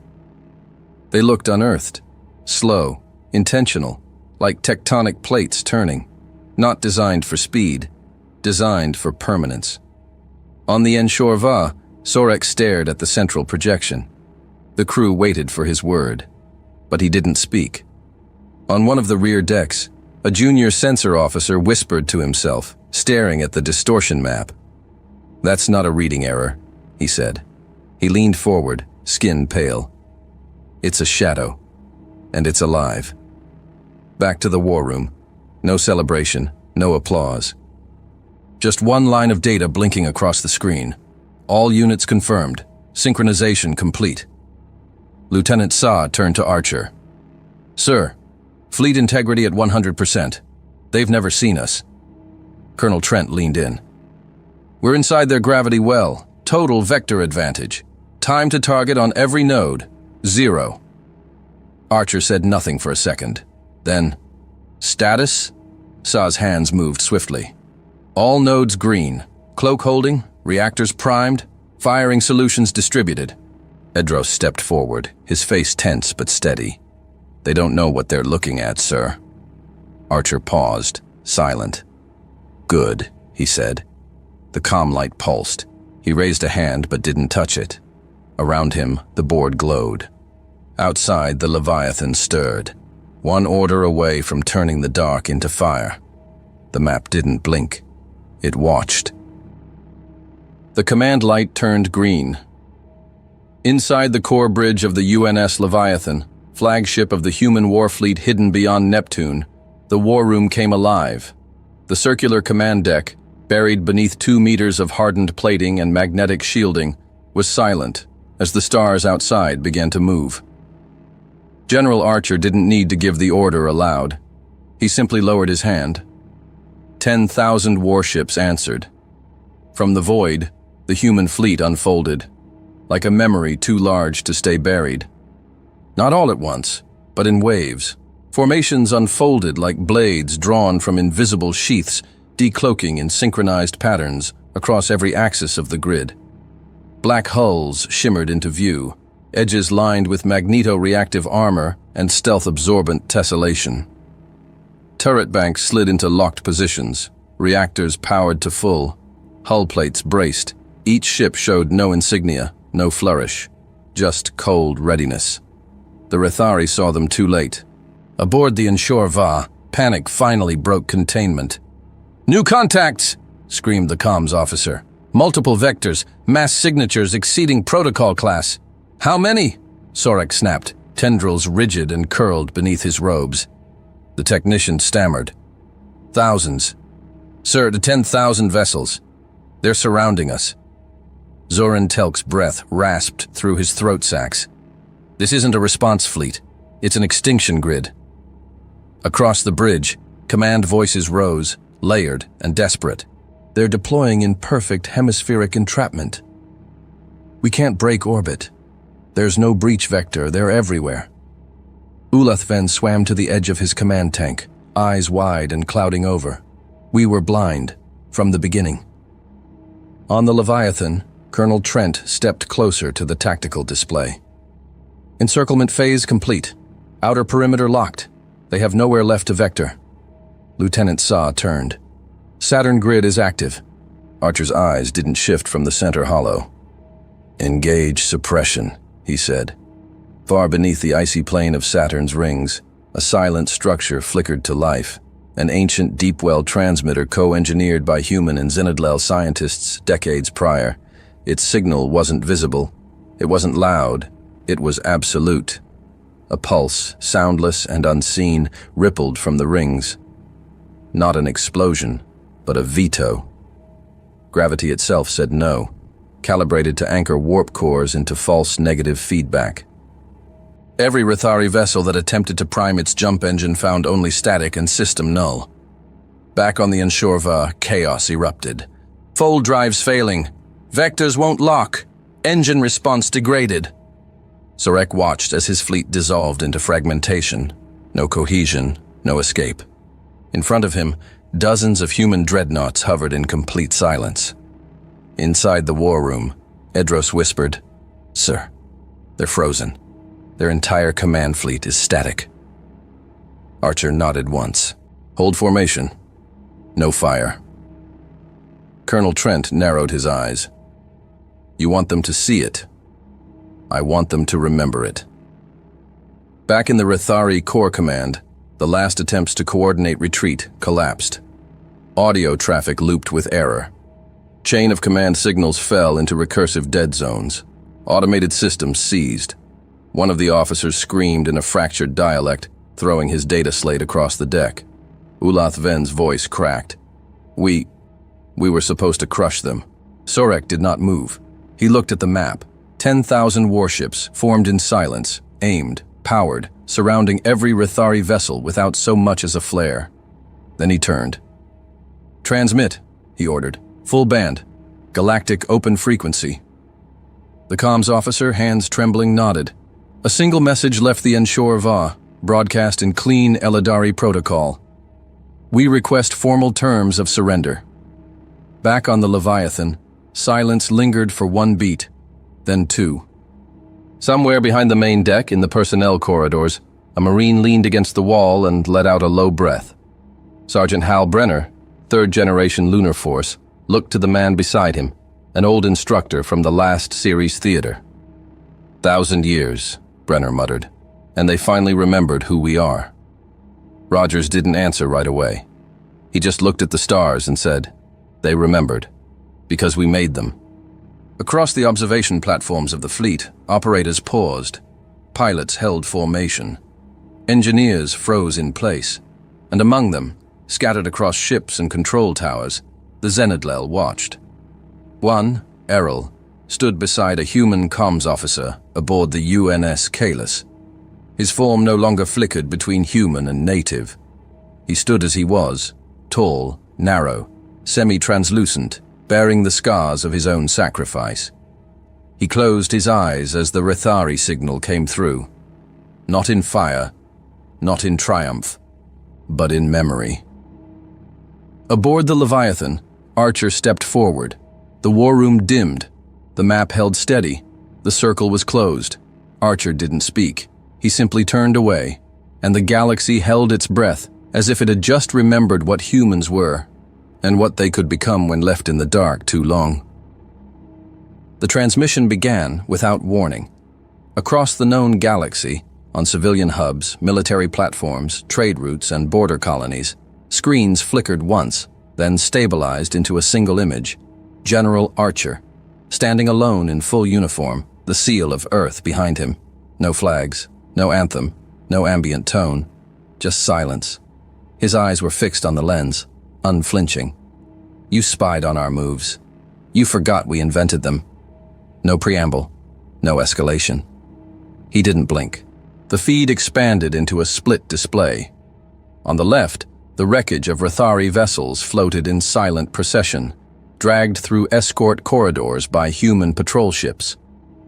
They looked unearthed, slow, intentional, like tectonic plates turning, not designed for speed, designed for permanence. On the HFY, Sorek stared at the central projection. The crew waited for his word, but he didn't speak. On one of the rear decks, a junior sensor officer whispered to himself, staring at the distortion map. "That's not a reading error," he said. He leaned forward, skin pale. "It's a shadow, and it's alive." Back to the war room. No celebration, no applause. Just one line of data blinking across the screen. All units confirmed. Synchronization complete. Lieutenant Sa turned to Archer. "Sir, fleet integrity at 100%. They've never seen us." Colonel Trent leaned in. "We're inside their gravity well. Total vector advantage. Time to target on every node. 0. Archer said nothing for a second. Then, "Status?" Sa's hands moved swiftly. "All nodes green. Cloak holding, reactors primed, firing solutions distributed." Edros stepped forward, his face tense but steady. "They don't know what they're looking at, sir." Archer paused, silent. "Good," he said. The comm light pulsed. He raised a hand but didn't touch it. Around him, the board glowed. Outside, the Leviathan stirred, one order away from turning the dark into fire. The map didn't blink. It watched. The command light turned green. Inside the core bridge of the UNS Leviathan, flagship of the human warfleet hidden beyond Neptune, the war room came alive. The circular command deck, buried beneath 2 meters of hardened plating and magnetic shielding, was silent as the stars outside began to move. General Archer didn't need to give the order aloud. He simply lowered his hand. 10,000 warships answered. From the void, the human fleet unfolded, like a memory too large to stay buried. Not all at once, but in waves, Formations unfolded like blades drawn from invisible sheaths, decloaking in synchronized patterns across every axis of the grid. Black hulls shimmered into view, edges lined with magneto-reactive armor and stealth-absorbent tessellation. Turret banks slid into locked positions, reactors powered to full, hull plates braced. Each ship showed no insignia, no flourish, just cold readiness. The Rithari saw them too late. Aboard the HFY, panic finally broke containment. "New contacts!" screamed the comms officer. "Multiple vectors, mass signatures exceeding protocol class." "How many?" Sorek snapped, tendrils rigid and curled beneath his robes. The technician stammered. "Thousands. Sir, to 10,000 vessels. They're surrounding us." Zoran Telk's breath rasped through his throat sacs. "This isn't a response fleet. It's an extinction grid." Across the bridge, command voices rose, layered and desperate. "They're deploying in perfect hemispheric entrapment. We can't break orbit. There's no breach vector, they're everywhere." Ulathven swam to the edge of his command tank, eyes wide and clouding over. "We were blind, from the beginning." On the Leviathan, Colonel Trent stepped closer to the tactical display. "Encirclement phase complete. Outer perimeter locked. They have nowhere left to vector." Lieutenant Saw turned. "Saturn grid is active." Archer's eyes didn't shift from the center hollow. "Engage suppression," he said. Far beneath the icy plane of Saturn's rings, a silent structure flickered to life, an ancient deep-well transmitter co-engineered by human and Zenadlel scientists decades prior. Its signal wasn't visible. It wasn't loud. It was absolute. A pulse, soundless and unseen, rippled from the rings. Not an explosion, but a veto. Gravity itself said no, calibrated to anchor warp cores into false negative feedback. Every Rithari vessel that attempted to prime its jump engine found only static and system null. Back on the HFY, chaos erupted. "Fold drives failing. Vectors won't lock. Engine response degraded." Sorek watched as his fleet dissolved into fragmentation. No cohesion, no escape. In front of him, dozens of human dreadnoughts hovered in complete silence. Inside the war room, Edros whispered, "Sir, they're frozen. Their entire command fleet is static." Archer nodded once. "Hold formation. No fire." Colonel Trent narrowed his eyes. "You want them to see it. I want them to remember it." Back in the Rithari Corps Command, the last attempts to coordinate retreat collapsed. Audio traffic looped with error. Chain of command signals fell into recursive dead zones. Automated systems seized. One of the officers screamed in a fractured dialect, throwing his data slate across the deck. Ulathven's voice cracked. We were supposed to crush them." Sorek did not move. He looked at the map. 10,000 warships, formed in silence, aimed, powered, surrounding every Rithari vessel without so much as a flare. Then he turned. "Transmit," he ordered. "Full band. Galactic open frequency." The comms officer, hands trembling, nodded. A single message left the HFY, broadcast in clean Eladari protocol. "We request formal terms of surrender." Back on the Leviathan, silence lingered for one beat, then two. Somewhere behind the main deck in the personnel corridors, a Marine leaned against the wall and let out a low breath. Sergeant Hal Brenner, third-generation Lunar Force, looked to the man beside him, an old instructor from the last series theater. "1,000 years, Brenner muttered, "and they finally remembered who we are." Rogers didn't answer right away. He just looked at the stars and said, "They remembered, because we made them." Across the observation platforms of the fleet, operators paused. Pilots held formation. Engineers froze in place, and among them, scattered across ships and control towers, the Zenadlel watched. One, Errol, stood beside a human comms officer aboard the UNS Kalis. His form no longer flickered between human and native. He stood as he was, tall, narrow, semi-translucent, bearing the scars of his own sacrifice. He closed his eyes as the Rithari signal came through. Not in fire, not in triumph, but in memory. Aboard the Leviathan, Archer stepped forward. The war room dimmed. The map held steady. The circle was closed. Archer didn't speak. He simply turned away, and the galaxy held its breath as if it had just remembered what humans were and what they could become when left in the dark too long. The transmission began without warning. Across the known galaxy, on civilian hubs, military platforms, trade routes, and border colonies, screens flickered once, then stabilized into a single image. General Archer, standing alone in full uniform, the seal of Earth behind him. No flags, no anthem, no ambient tone, just silence. His eyes were fixed on the lens, unflinching. You spied on our moves. You forgot we invented them. No preamble, no escalation. He didn't blink. The feed expanded into a split display. On the left, the wreckage of Rathari vessels floated in silent procession, dragged through escort corridors by human patrol ships.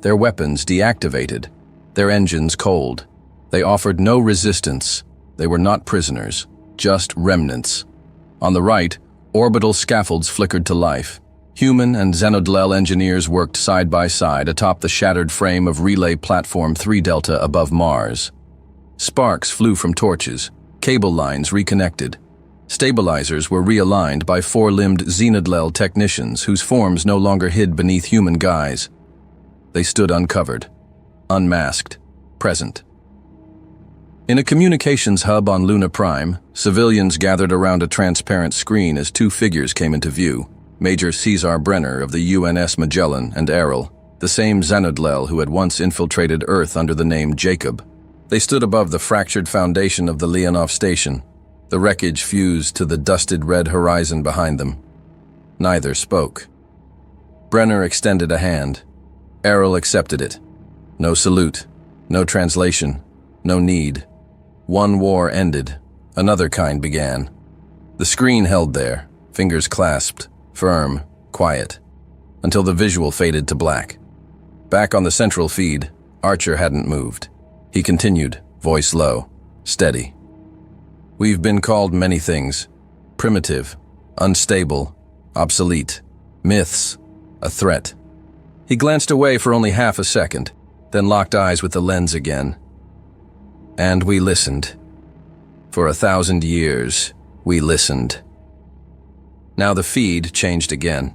Their weapons deactivated, their engines cold. They offered no resistance. They were not prisoners, just remnants. On the right, orbital scaffolds flickered to life. Human and Xenodlel engineers worked side by side atop the shattered frame of Relay Platform 3 Delta above Mars. Sparks flew from torches, cable lines reconnected. Stabilizers were realigned by four-limbed Xenodlel technicians whose forms no longer hid beneath human guise. They stood uncovered, unmasked, present. In a communications hub on Luna Prime, civilians gathered around a transparent screen as two figures came into view. Major Cesar Brenner of the UNS Magellan and Errol, the same Xenodlel who had once infiltrated Earth under the name Jacob. They stood above the fractured foundation of the Leonov station. The wreckage fused to the dusted red horizon behind them. Neither spoke. Brenner extended a hand. Errol accepted it. No salute, no translation, no need. One war ended, another kind began. The screen held there, fingers clasped, firm, quiet, until the visual faded to black. Back on the central feed, Archer hadn't moved. He continued, voice low, steady. We've been called many things. Primitive, unstable, obsolete, myths, a threat. He glanced away for only half a second, then locked eyes with the lens again. And we listened. For 1,000 years, we listened. Now the feed changed again.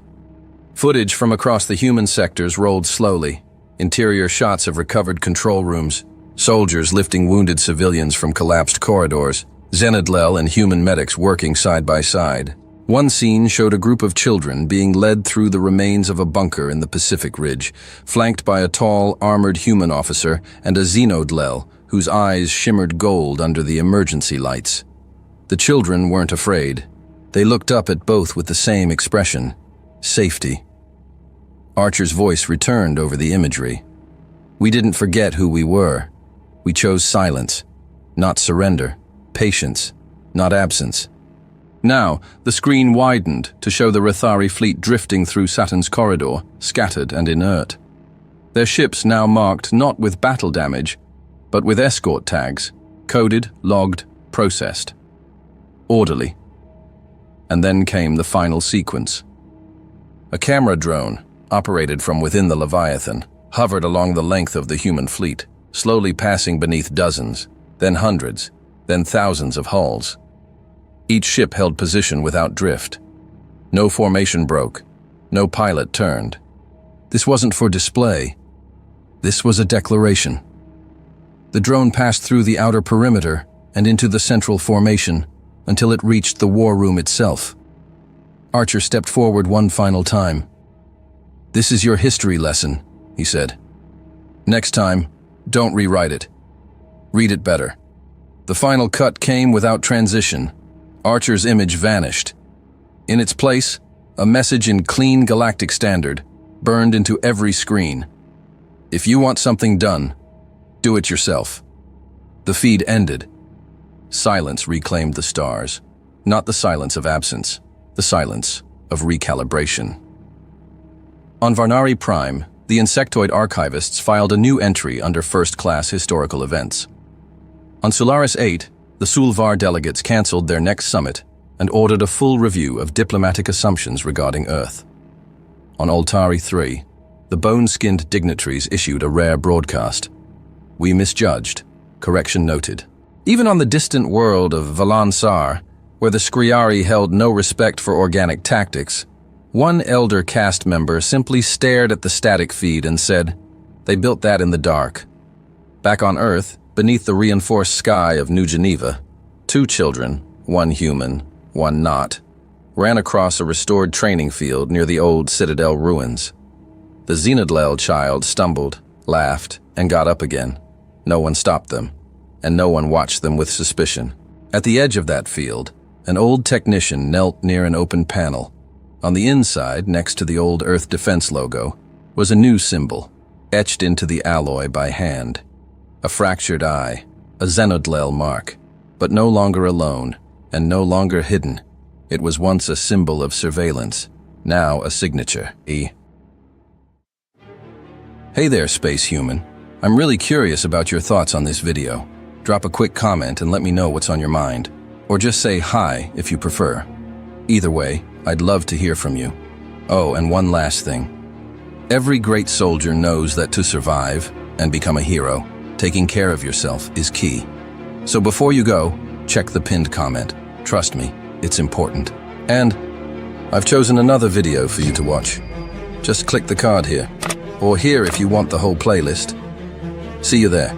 Footage from across the human sectors rolled slowly. Interior shots of recovered control rooms, soldiers lifting wounded civilians from collapsed corridors, Xenodlel and human medics working side by side. One scene showed a group of children being led through the remains of a bunker in the Pacific Ridge, flanked by a tall, armored human officer and a Xenodlel whose eyes shimmered gold under the emergency lights. The children weren't afraid. They looked up at both with the same expression, safety. Archer's voice returned over the imagery. We didn't forget who we were. We chose silence, not surrender, patience, not absence. Now, the screen widened to show the Rathari fleet drifting through Saturn's corridor, scattered and inert. Their ships now marked not with battle damage, but with escort tags, coded, logged, processed. Orderly. And then came the final sequence. A camera drone, operated from within the Leviathan, hovered along the length of the human fleet, slowly passing beneath dozens, then hundreds, then thousands of hulls. Each ship held position without drift. No formation broke, no pilot turned. This wasn't for display. This was a declaration. The drone passed through the outer perimeter and into the central formation until it reached the war room itself. Archer stepped forward one final time. This is your history lesson, he said. Next time, don't rewrite it. Read it better. The final cut came without transition. Archer's image vanished. In its place, a message in clean galactic standard burned into every screen. If you want something done, do it yourself. The feed ended. Silence reclaimed the stars. Not the silence of absence, the silence of recalibration. On Varnari Prime, the insectoid archivists filed a new entry under first-class historical events. On Solaris 8, the Sulvar delegates cancelled their next summit and ordered a full review of diplomatic assumptions regarding Earth. On Altari 3, the bone-skinned dignitaries issued a rare broadcast. We misjudged. Correction noted. Even on the distant world of Valansar, where the Skriari held no respect for organic tactics, one elder caste member simply stared at the static feed and said, "They built that in the dark." Back on Earth, beneath the reinforced sky of New Geneva, two children, one human, one not, ran across a restored training field near the old Citadel ruins. The Zenadlel child stumbled, laughed, and got up again. No one stopped them, and no one watched them with suspicion. At the edge of that field, an old technician knelt near an open panel. On the inside, next to the old Earth Defense logo, was a new symbol, etched into the alloy by hand. A fractured eye, a Zenadlel mark, but no longer alone, and no longer hidden. It was once a symbol of surveillance, now a signature. Hey there, space human. I'm really curious about your thoughts on this video. Drop a quick comment and let me know what's on your mind. Or just say hi if you prefer. Either way, I'd love to hear from you. Oh, and one last thing. Every great soldier knows that to survive and become a hero, taking care of yourself is key. So before you go, check the pinned comment. Trust me, it's important. And I've chosen another video for you to watch. Just click the card here, or here if you want the whole playlist. See you there.